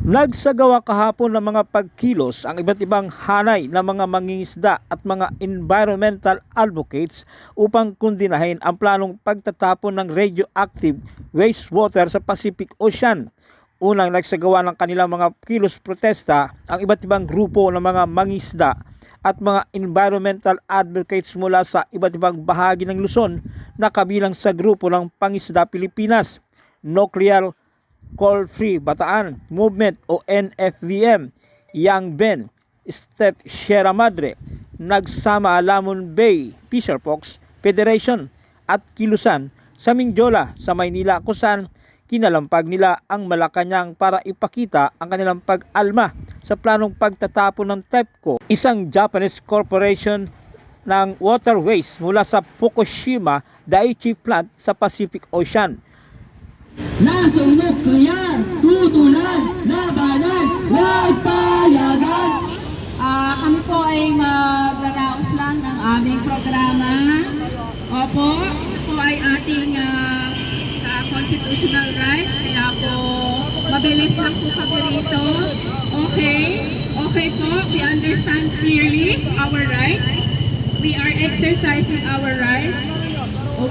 Nagsagawa kahapon ng mga pagkilos ang iba't ibang hanay ng mga mangingisda at mga environmental advocates upang kundinahin ang planong pagtatapon ng radioactive wastewater sa Pacific Ocean. Unang nagsagawa ng kanilang mga kilos protesta ang iba't ibang grupo ng mga mangingisda at mga environmental advocates mula sa iba't ibang bahagi ng Luzon na kabilang sa grupo ng Pangisda Pilipinas, Nuclear Coal-Free Bataan Movement o NFVM, Young Ben, Step Sierra Madre, Nagsama Lamon Bay FISHERFOLKS Federation at Kilusan sa Mindiola sa Maynila kung saan kinalampag nila ang Malacanang para ipakita ang kanilang pag-alma sa planong pagtatapon ng TEPCO, isang Japanese corporation ng water waste mula sa Fukushima Daiichi plant sa Pacific Ocean. Lasong nuklear, tutulan, labanan, nagpayagan. Kami po ay maglalaos lang ng aming programa. Opo, ito po ay ating constitutional right. Kaya po, mabilis lang po kami rito. Okay po, we understand clearly our rights. We are exercising our rights.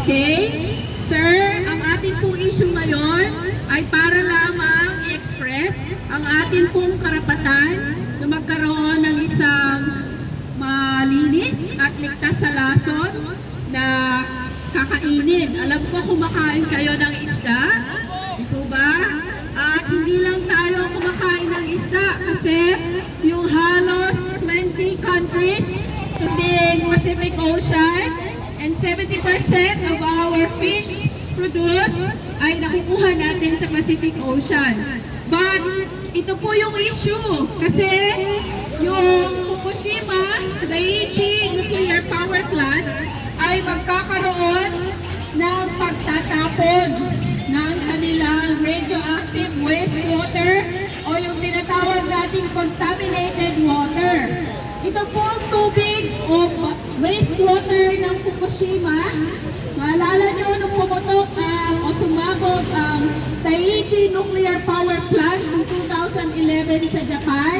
Okay? Sir, ang ating pong issue ngayon ay para lamang i-express ang ating pong karapatan na magkaroon ng isang malinis at ligtas sa lason na kakainin. Alam ko kumakain kayo ng isda, ito ba? At hindi lang tayo kumakain ng isda kasi yung halos 20 countries sa Pacific Ocean and 70% of our fish produced ay nakukuha natin sa Pacific Ocean. But ito po yung issue kasi yung Fukushima Daiichi Nuclear Power Plant ay magkakaroon ng pagtatapon ng kanilang radioactive wastewater o yung tinatawag nating contaminated water. Ito po ang tubig o wastewater ng Fukushima. Maalala nyo nung pumutok o sumabog ang Daiichi Nuclear Power Plant noong 2011 sa Japan.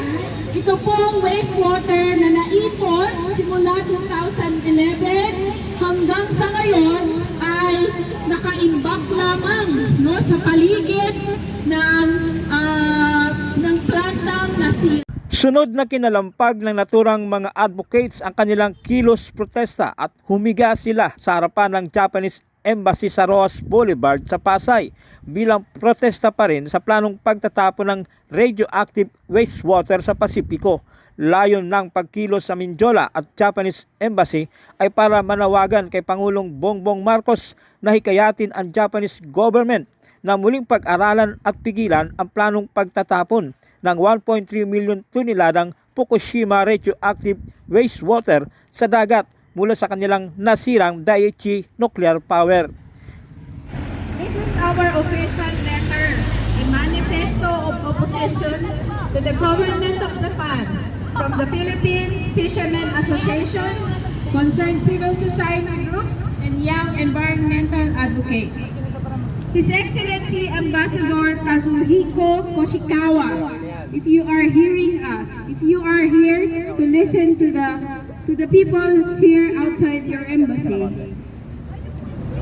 Ito po ang wastewater na naipon simula 2011 hanggang sa ngayon ay nakaimbak lamang sa paligid ng plantang nasira. Sunod na kinalampag ng naturang mga advocates ang kanilang kilos protesta at humiga sila sa harapan ng Japanese Embassy sa Roas Boulevard sa Pasay bilang protesta pa rin sa planong pagtatapon ng radioactive wastewater sa Pasipiko. Layon ng pagkilos sa Mindiola at Japanese Embassy ay para manawagan kay Pangulong Bongbong Marcos na hikayatin ang Japanese government na muling pag-aralan at pigilan ang planong pagtatapon ng 1.3 million toneladang Fukushima radioactive wastewater sa dagat mula sa kanilang nasirang Daiichi nuclear power. This is our official letter, a manifesto of opposition to the government of Japan from the Philippine Fishermen Association, concerned civil society groups, and young environmental advocates. His Excellency Ambassador Kazuhiko Koshikawa, if you are hearing us, if you are here to listen to the people here outside your embassy,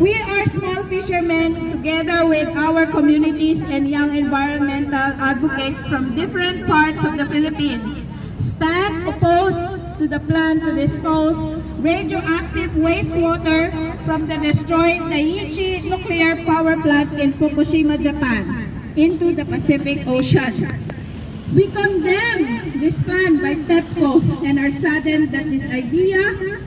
we are small fishermen together with our communities and young environmental advocates from different parts of the Philippines stand opposed to the plan to dispose radioactive wastewater from the destroyed Daiichi nuclear power plant in Fukushima, Japan, into the Pacific Ocean. We condemn this plan by TEPCO and are saddened that this idea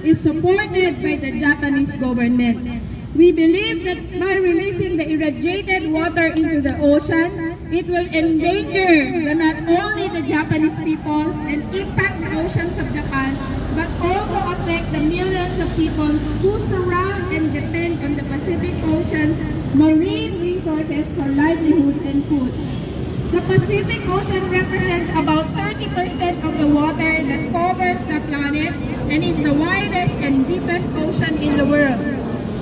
is supported by the Japanese government. We believe that by releasing the irradiated water into the ocean, it will endanger not only the Japanese people and impact the oceans of Japan, but also affect the millions of people who surround and depend on the Pacific Ocean's marine resources for livelihood and food. The Pacific Ocean represents about 30% of the water that covers the planet and is the widest and deepest ocean in the world.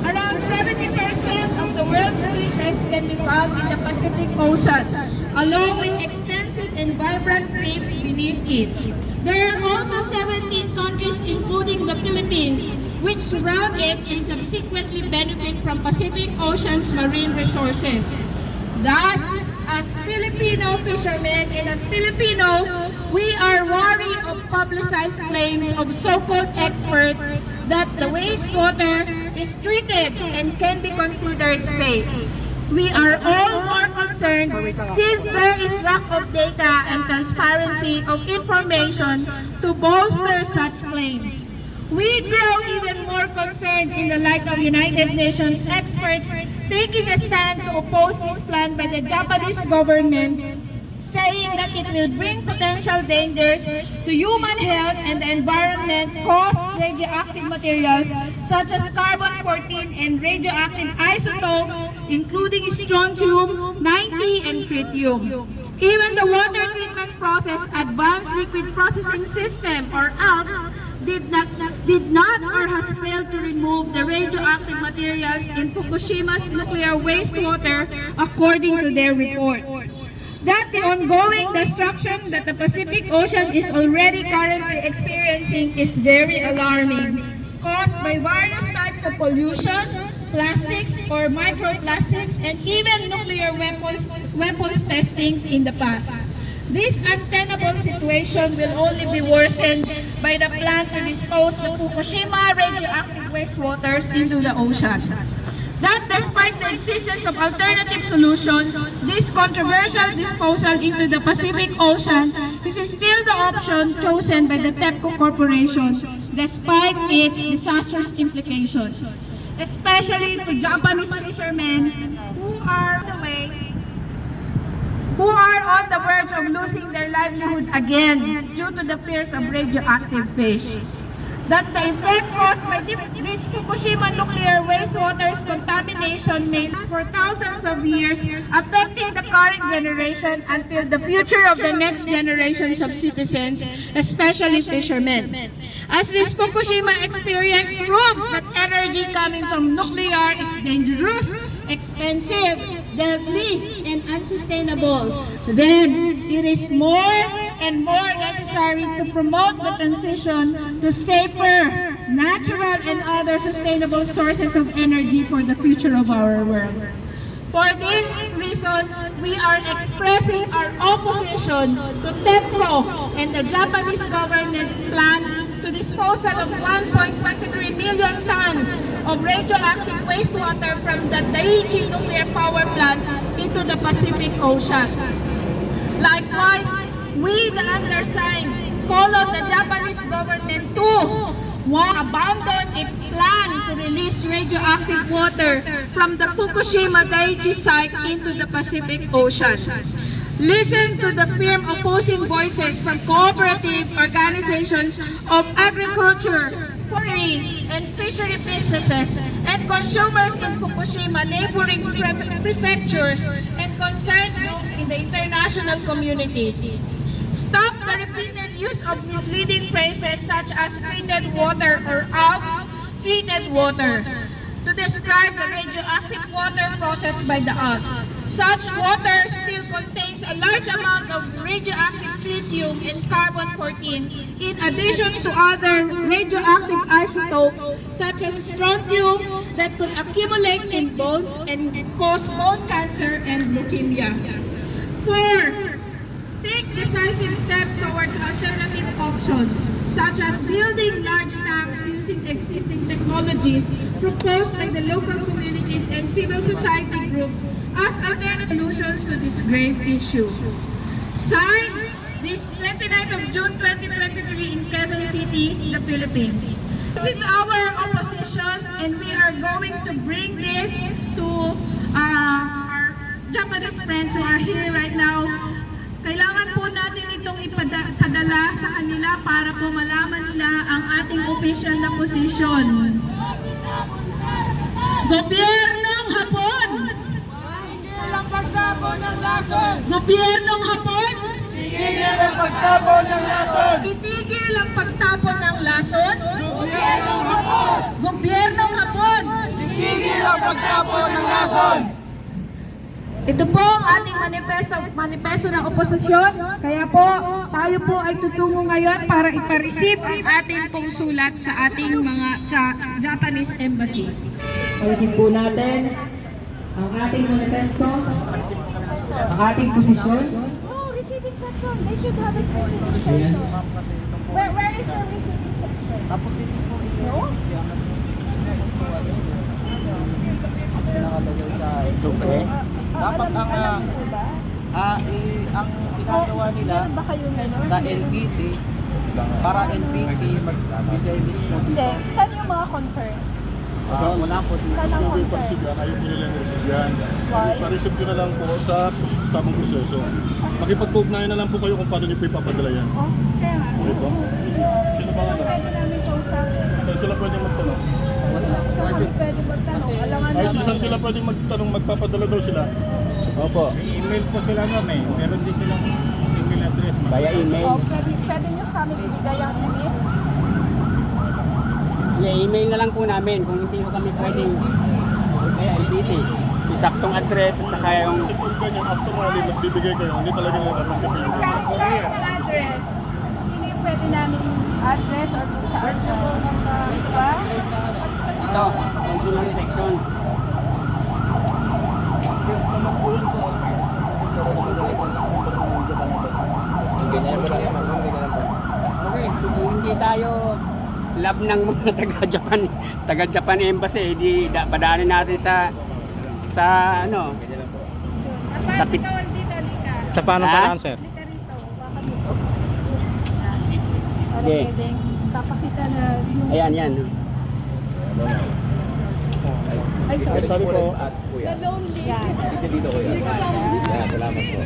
Around 70% of the world's species can be found in the Pacific Ocean, along with extensive and vibrant reefs beneath it. There are also 17 countries, including the Philippines, which surround it and subsequently benefit from Pacific Ocean's marine resources. Thus, as Filipino fishermen and as Filipinos, we are wary of publicized claims of so-called experts that the wastewater is treated and can be considered safe. We are all more concerned since there is lack of data and transparency of information to bolster such claims. We grow even more concerned in the light of United Nations experts taking a stand to oppose this plan by the Japanese government, saying that it will bring potential dangers to human health and the environment caused radioactive materials such as carbon-14 and radioactive isotopes including strontium-90 and tritium. Even the water treatment process, Advanced Liquid Processing System or ALPS, did not or has failed to remove the radioactive materials in Fukushima's nuclear wastewater according to their report. That the ongoing destruction that the Pacific Ocean is already currently experiencing is very alarming, caused by various types of pollution, plastics or microplastics, and even nuclear weapons testings in the past. This untenable situation will only be worsened by the plan to dispose the Fukushima radioactive wastewaters into the ocean. That despite the existence of alternative solutions, this controversial disposal into the Pacific Ocean is still the option chosen by the TEPCO Corporation despite its disastrous implications, especially to Japanese fishermen who are on the verge of losing their livelihood again due to the fears of radioactive fish. That the effect caused by this Fukushima nuclear wastewater's contamination may last for thousands of years, affecting the current generation until the future of the next generations of citizens, especially fishermen. As this Fukushima experience proves that energy coming from nuclear is dangerous, expensive, deadly, and unsustainable, then it is more and more necessary to promote the transition to safer, natural, and other sustainable sources of energy for the future of our world. For these reasons, we are expressing our opposition to TEPCO and the Japanese government's plan to disposal of 1.23 million tons of radioactive wastewater from the Daiichi nuclear power plant into the Pacific Ocean. Likewise, we, the undersigned, call on the Japanese government to abandon its plan to release radioactive water from the Fukushima Daiichi site into the Pacific Ocean. Listen to the firm opposing voices from cooperative organizations of agriculture, forestry, and fishery businesses, and consumers in Fukushima, neighboring prefectures, and concerned groups in the international communities. Stop the repeated use of misleading phrases such as treated water or ALPS, treated water, to describe the radioactive water processed by the ALPS. Such water still contains a large amount of radioactive tritium and carbon-14 in addition to other radioactive isotopes such as strontium that could accumulate in bones and cause bone cancer and leukemia. 4. Take decisive steps towards alternative options, such as building large tanks using existing technologies proposed by the local communities and civil society groups as alternative solutions to this grave issue. Signed, this 29th of June 2023 in Quezon City, the Philippines. This is our opposition, and we are going to bring this to our Japanese friends who are here right now. Kailangan po natin itong ipadala sa kanila para po malaman nila ang ating official na posisyon. Gobyernong Hapon! Tigil ang pagtapon ng lason! Gobyernong Hapon! Tigil ang pagtapon ng lason! Itigil ang pagtapon ng lason! Gobyernong Hapon! Gobyernong Hapon! Tigil ang pagtapon ng lason! Ito po ang ating manifesto ng oposisyon. Kaya po, tayo po ay tutungo ngayon para ipa-receive ang ating pong sulat sa ating sa Japanese Embassy. Palisin po natin ang ating manifesto, ang ating posisyon. Oh, receiving section. They should have it receiving section. Where is your receiving section? Tapos hindi po No? nakalagay sa Siyempre. Dapat ang ang ginagawa nila Meron ba kayong ano? sa LBC para LBC magbigay mismo Hindi. dito. Saan yung mga concerns? Wala po dito. Saan ang concerns? Ayaw po nila niresibihan. Why? Pa-receive nyo na lang po sa tamang proseso. Makipag-ugnayan na lang po kayo kung paano nyo po ipapadala yan. Oh, kaya nga. Okay po? Sino ba nga? Pwede namin kausap. Saan sila pwedeng magtanong? Saan pwede magtanong? Alangan Ay, naman. saan sila pwedeng magtanong? Magpapadala daw sila? Opo. Email po sila ma'am. Meron din silang email address ma'am. Via email. Oh, pwede nyo sa amin ibigay ang email? I-email na lang po namin kung hindi ko kami pwedeng LBC. Yung saktong address at saka yung Kasi kung ganyan, after rally, magbibigay kayo. Hindi talaga natatanggap yung Kahit ang address. Sino yung pwede namin address or kung saan siya? Diba? ito, consular section. Okay, kung hindi tayo love ng mga taga-Japan embassy, di padaanin natin sa ano, Sa pit- tawag dito, Lika. Sa paano Ha? paraan, sir? Lika rito. Baka dito. Para Okay. pwedeng papakita na yung... ayan, yan. Ay, sorry. Sorry po. The lonely. Yan. Dito ko yan. Salamat po.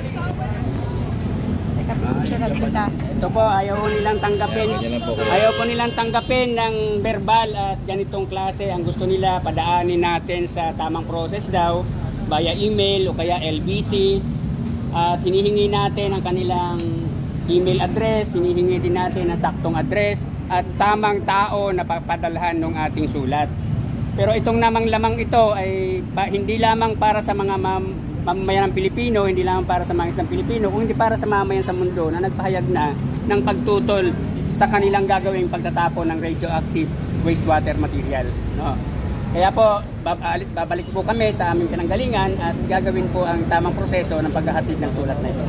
Teka, picture na kita. Ito po, ayaw po nilang tanggapin. Ayaw po nilang tanggapin ng verbal at ganitong klase. Ang gusto nila, padaanin natin sa tamang process daw, via email o kaya LBC. At hinihingi natin ang kanilang email address, hinihingi din natin ang saktong address at tamang tao na papadalhan ng ating sulat. Pero itong lamang ito ay hindi lamang para sa mga mamamayan ng Pilipino, hindi lamang para sa mga isang Pilipino, kundi para sa mamamayan sa mundo na nagpahayag na ng pagtutol sa kanilang gagawing pagtatapon ng radioactive wastewater material. No? Kaya po, babalik po kami sa aming pinanggalingan at gagawin po ang tamang proseso ng paghahatid ng sulat na ito.